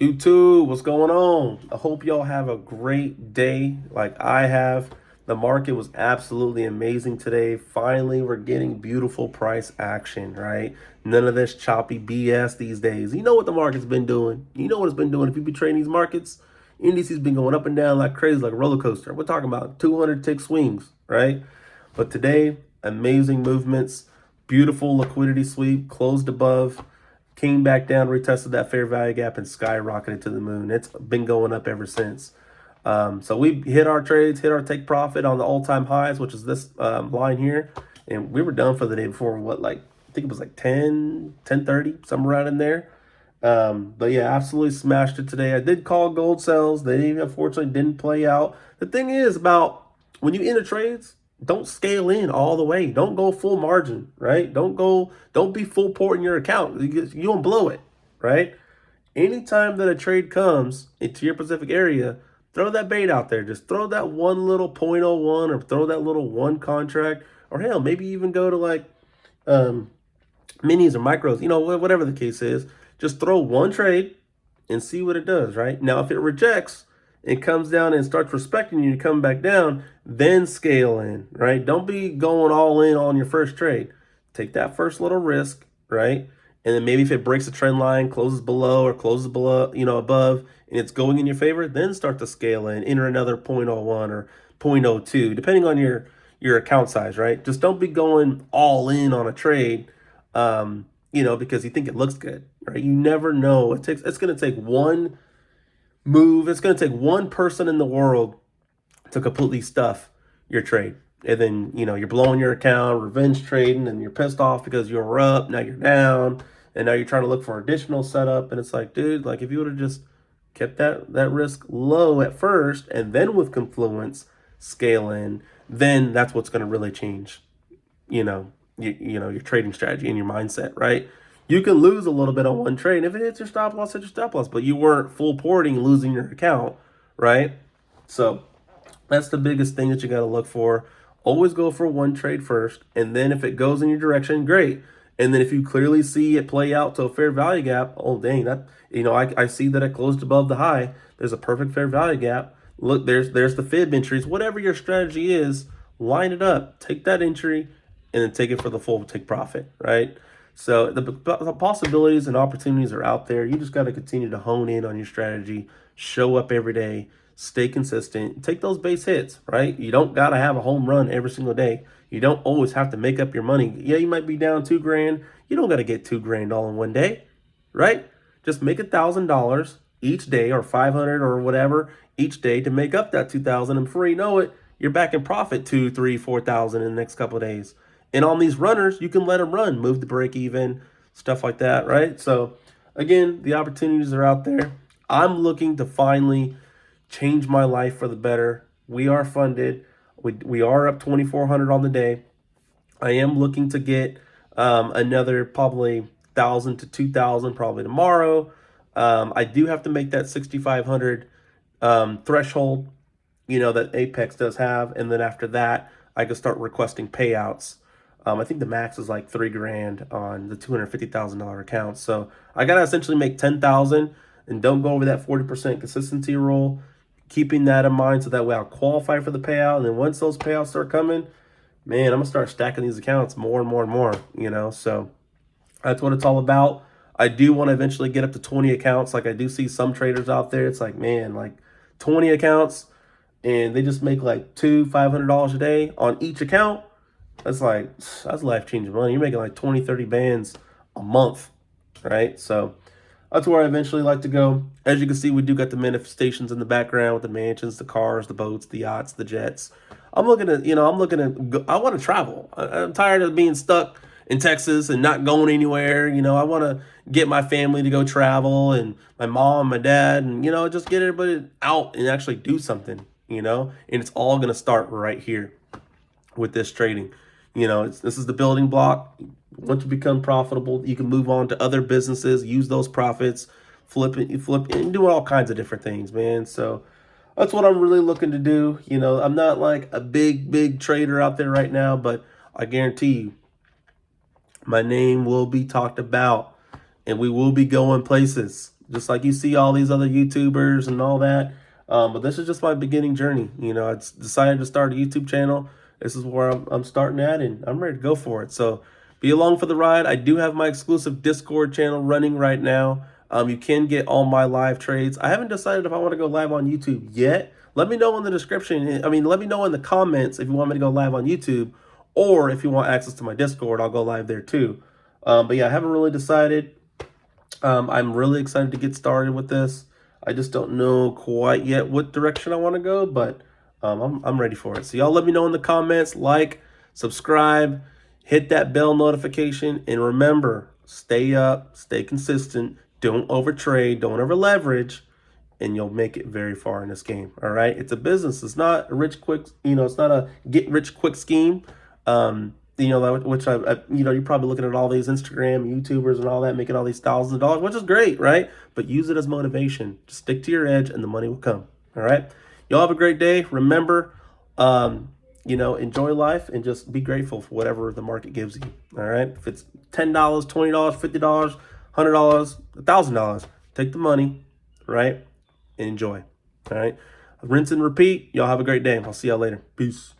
YouTube, what's going on? I hope y'all have a great day like I have. The market was absolutely amazing today. Finally, we're getting beautiful price action, right? None of this choppy BS these days. You know what the market's been doing. You know what it's been doing. If you be trading these markets, indices been going up and down like crazy, like a roller coaster. We're talking about 200 tick swings, right? But today, amazing movements, beautiful liquidity sweep, closed above, came back down, retested that fair value gap, and skyrocketed to the moon. It's been going up ever since. So we hit our trades, hit our take profit on the all-time highs, which is this line here. And we were done for the day before, what, like, I think it was like 10:30, somewhere around in there. But yeah, absolutely smashed it today. I did call gold sells. They unfortunately didn't play out. The thing is about when you enter trades, don't scale in all the way. Don't go full margin, right? Don't be full port in your account. You don't blow it, right? Anytime that a trade comes into your Pacific area, throw that bait out there. Just throw that one little point oh one or throw that little one contract, or hell, maybe even go to like um, minis or micros, whatever the case is. Just throw one trade and see what it does, right? Now, if it rejects and comes down and starts respecting you to come back down, then scale in, right? Don't be going all in on your first trade. Take that first little risk, right? And then maybe if it breaks the trend line, closes below or closes below, above, and it's going in your favor, then start to scale in, enter another point oh 0.01 or point oh 0.02, depending on your account size, right? Just don't be going all in on a trade, because you think it looks good, right? You never know. It's going to take one move. It's going to take one person in the world to completely stuff your trade. And then, you're blowing your account, revenge trading, and you're pissed off because you were up, now you're down, and now you're trying to look for additional setup. And it's like, dude, like if you would have just kept that risk low at first and then with confluence scale in, then that's what's going to really change, your trading strategy and your mindset, right? You can lose a little bit on one trade. If it hits your stop loss, hit your stop loss, but you weren't full porting, losing your account, right? So that's the biggest thing that you got to look for. Always go for one trade first, and then if it goes in your direction, great. And then if you clearly see it play out to a fair value gap, oh dang, that I see that it closed above the high. There's a perfect fair value gap. Look, there's the fib entries. Whatever your strategy is, line it up. Take that entry, and then take it for the full take profit, right? So the possibilities and opportunities are out there. You just got to continue to hone in on your strategy, show up every day, stay consistent, take those base hits, right? You don't got to have a home run every single day. You don't always have to make up your money. Yeah, you might be down $2,000. You don't got to get $2,000 all in one day, right? Just make $1,000 each day or 500 or whatever each day to make up that 2,000. And before you know it, you're back in profit 2, 3, 4,000 in the next couple of days. And on these runners, you can let them run, move the break even, stuff like that, right? So again, the opportunities are out there. I'm looking to finally change my life for the better. We are funded. We are up 2,400 on the day. I am looking to get another probably 1,000 to 2,000 probably tomorrow. I do have to make that 6,500 threshold, that Apex does have, and then after that, I can start requesting payouts. I think the max is like $3,000 on the $250,000 account. So I gotta essentially make 10,000 and don't go over that 40% consistency rule. Keeping that in mind so that way I'll qualify for the payout. And then once those payouts start coming, man, I'm gonna start stacking these accounts more and more and more. So that's what it's all about. I do want to eventually get up to 20 accounts. Like I do see some traders out there. It's like, man, like 20 accounts and they just make like $500 a day on each account. That's life-changing money. You're making like 20, 30 bands a month, right? So that's where I eventually like to go. As you can see, we do got the manifestations in the background with the mansions, the cars, the boats, the yachts, the jets. I'm looking at, I want to travel. I'm tired of being stuck in Texas and not going anywhere. I want to get my family to go travel and my mom, my dad, and, just get everybody out and actually do something, and it's all going to start right here with this trading. This is the building block. Once you become profitable, you can move on to other businesses, use those profits, flip it, and do all kinds of different things, man. So that's what I'm really looking to do. I'm not like a big trader out there right now, but I guarantee you, my name will be talked about and we will be going places. just like you see all these other YouTubers and all that. But this is just my beginning journey. You know, I decided to start a YouTube channel. This is where I'm starting at, and I'm ready to go for it. So be along for the ride. I do have my exclusive Discord channel running right now. You can get all my live trades. I haven't decided if I want to go live on YouTube yet. Let me know in the description. I mean, let me know in the comments if you want me to go live on YouTube, or if you want access to my Discord, I'll go live there too. But yeah, I haven't really decided. I'm really excited to get started with this. I just don't know quite yet what direction I want to go, but I'm ready for it. So y'all let me know in the comments, like, subscribe, hit that bell notification, and remember, stay up, stay consistent, don't overtrade, don't over leverage, and you'll make it very far in this game. All right, it's a business. It's not a rich quick. It's not a get rich quick scheme. Which you're probably looking at all these Instagram YouTubers and all that making all these thousands of dollars, which is great, right? But use it as motivation. Just stick to your edge, and the money will come. All right, y'all have a great day. Remember, enjoy life and just be grateful for whatever the market gives you. All right, if it's $10, $20, $50, $100, $1,000, take the money, right? And enjoy. All right. Rinse and repeat. Y'all have a great day. I'll see y'all later. Peace.